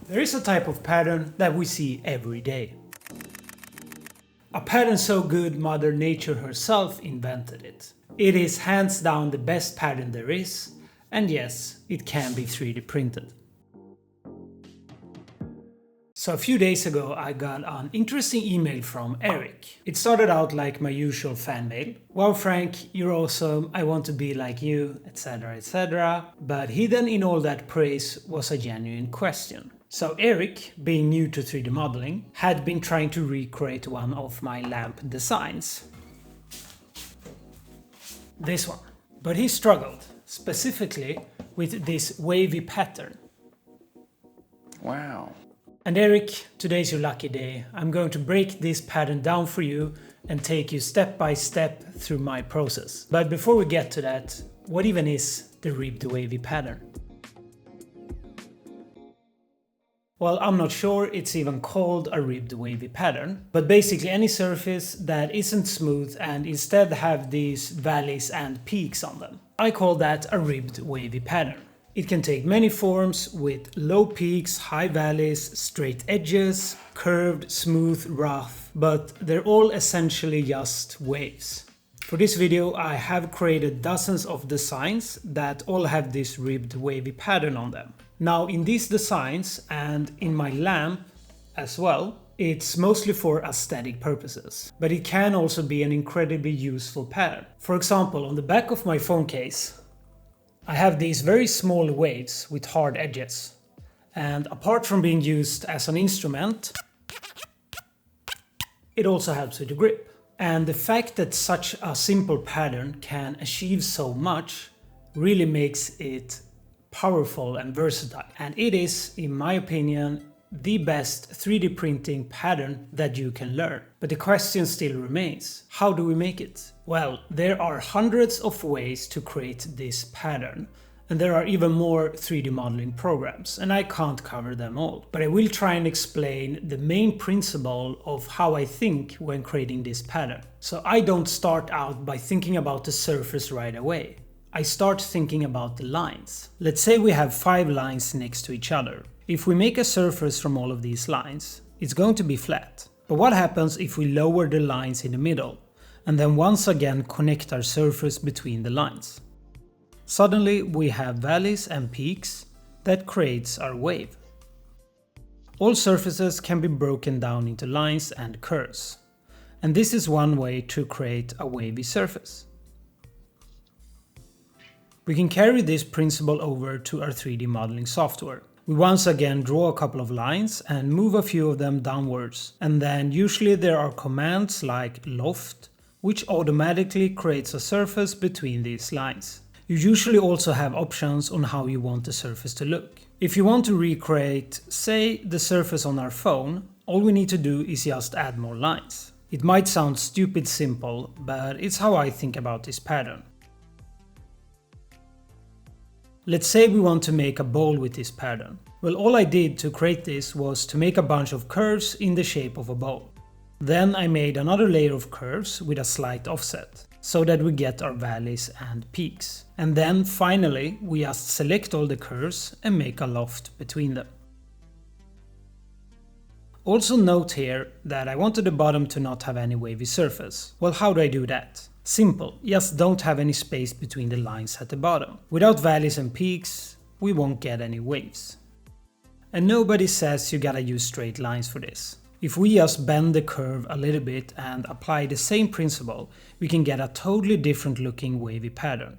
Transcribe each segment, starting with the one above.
There is a type of pattern that we see every day. A pattern so good Mother Nature herself invented it. It is hands down the best pattern there is, and yes, it can be 3D printed. So a few days ago I got an interesting email from Eric. It started out like my usual fan mail. Wow Frank, you're awesome, I want to be like you, etc, etc. But hidden in all that praise was a genuine question. So Eric, being new to 3D modeling, had been trying to recreate one of my lamp designs. This one. But he struggled, specifically with this wavy pattern. Wow. And Eric, today's your lucky day. I'm going to break this pattern down for you and take you step by step through my process. But before we get to that, what even is the ribbed wavy pattern? Well, I'm not sure it's even called a ribbed wavy pattern, but basically any surface that isn't smooth and instead have these valleys and peaks on them. I call that a ribbed wavy pattern. It can take many forms with low peaks, high valleys, straight edges, curved, smooth, rough, but they're all essentially just waves. For this video I have created dozens of designs that all have this ribbed wavy pattern on them. Now in these designs and in my lamp as well, it's mostly for aesthetic purposes, but it can also be an incredibly useful pattern. For example, on the back of my phone case, I have these very small waves with hard edges, and apart from being used as an instrument, it also helps with the grip. And the fact that such a simple pattern can achieve so much really makes it powerful and versatile. And it is, in my opinion, the best 3D printing pattern that you can learn. But the question still remains, how do we make it? Well, there are hundreds of ways to create this pattern, and there are even more 3D modeling programs, and I can't cover them all. But I will try and explain the main principle of how I think when creating this pattern. So I don't start out by thinking about the surface right away. I start thinking about the lines. Let's say we have 5 lines next to each other. If we make a surface from all of these lines, it's going to be flat. But what happens if we lower the lines in the middle and then once again connect our surface between the lines? Suddenly we have valleys and peaks that creates our wave. All surfaces can be broken down into lines and curves. And this is one way to create a wavy surface. We can carry this principle over to our 3D modeling software. We once again draw a couple of lines and move a few of them downwards. And then usually there are commands like loft, which automatically creates a surface between these lines. You usually also have options on how you want the surface to look. If you want to recreate, say, the surface on our phone, all we need to do is just add more lines. It might sound stupid simple, but it's how I think about this pattern. Let's say we want to make a bowl with this pattern. Well, all I did to create this was to make a bunch of curves in the shape of a bowl. Then I made another layer of curves with a slight offset, so that we get our valleys and peaks. And then finally we just select all the curves and make a loft between them. Also note here that I wanted the bottom to not have any wavy surface. Well, how do I do that? Simple, just don't have any space between the lines at the bottom. Without valleys and peaks, we won't get any waves. And nobody says you gotta use straight lines for this. If we just bend the curve a little bit and apply the same principle, we can get a totally different looking wavy pattern.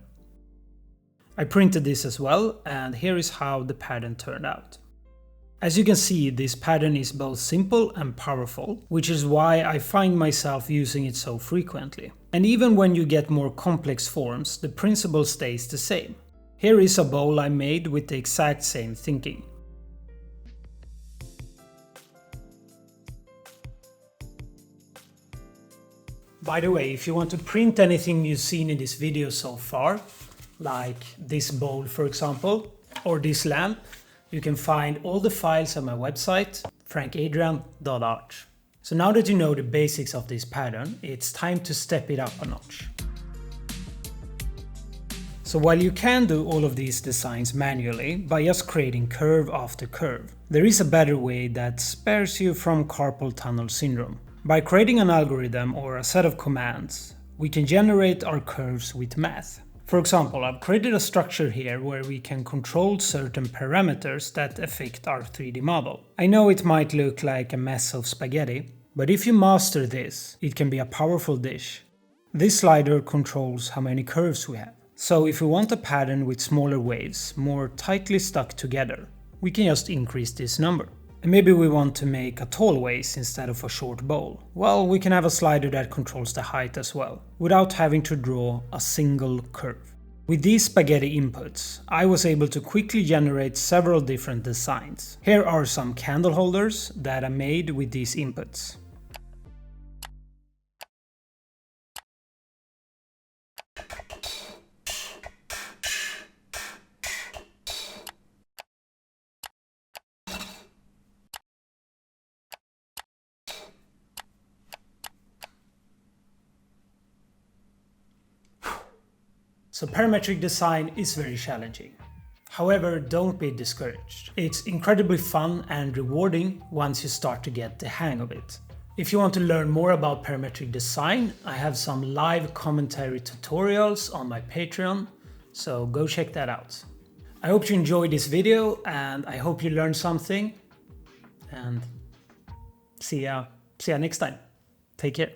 I printed this as well, and here is how the pattern turned out. As you can see, this pattern is both simple and powerful, which is why I find myself using it so frequently. And even when you get more complex forms, the principle stays the same. Here is a bowl I made with the exact same thinking. By the way, if you want to print anything you've seen in this video so far, like this bowl for example, or this lamp, you can find all the files on my website, frankadrian.art. So now that you know the basics of this pattern, it's time to step it up a notch. So while you can do all of these designs manually by just creating curve after curve, there is a better way that spares you from carpal tunnel syndrome. By creating an algorithm or a set of commands, we can generate our curves with math. For example, I've created a structure here where we can control certain parameters that affect our 3D model. I know it might look like a mess of spaghetti, but if you master this, it can be a powerful dish. This slider controls how many curves we have. So if we want a pattern with smaller waves, more tightly stuck together, we can just increase this number. And maybe we want to make a tall vase instead of a short bowl. Well, we can have a slider that controls the height as well, without having to draw a single curve. With these spaghetti inputs, I was able to quickly generate several different designs. Here are some candle holders that I made with these inputs. So parametric design is very challenging. However, don't be discouraged. It's incredibly fun and rewarding once you start to get the hang of it. If you want to learn more about parametric design, I have some live commentary tutorials on my Patreon, so go check that out. I hope you enjoyed this video and I hope you learned something, and see ya next time. Take care.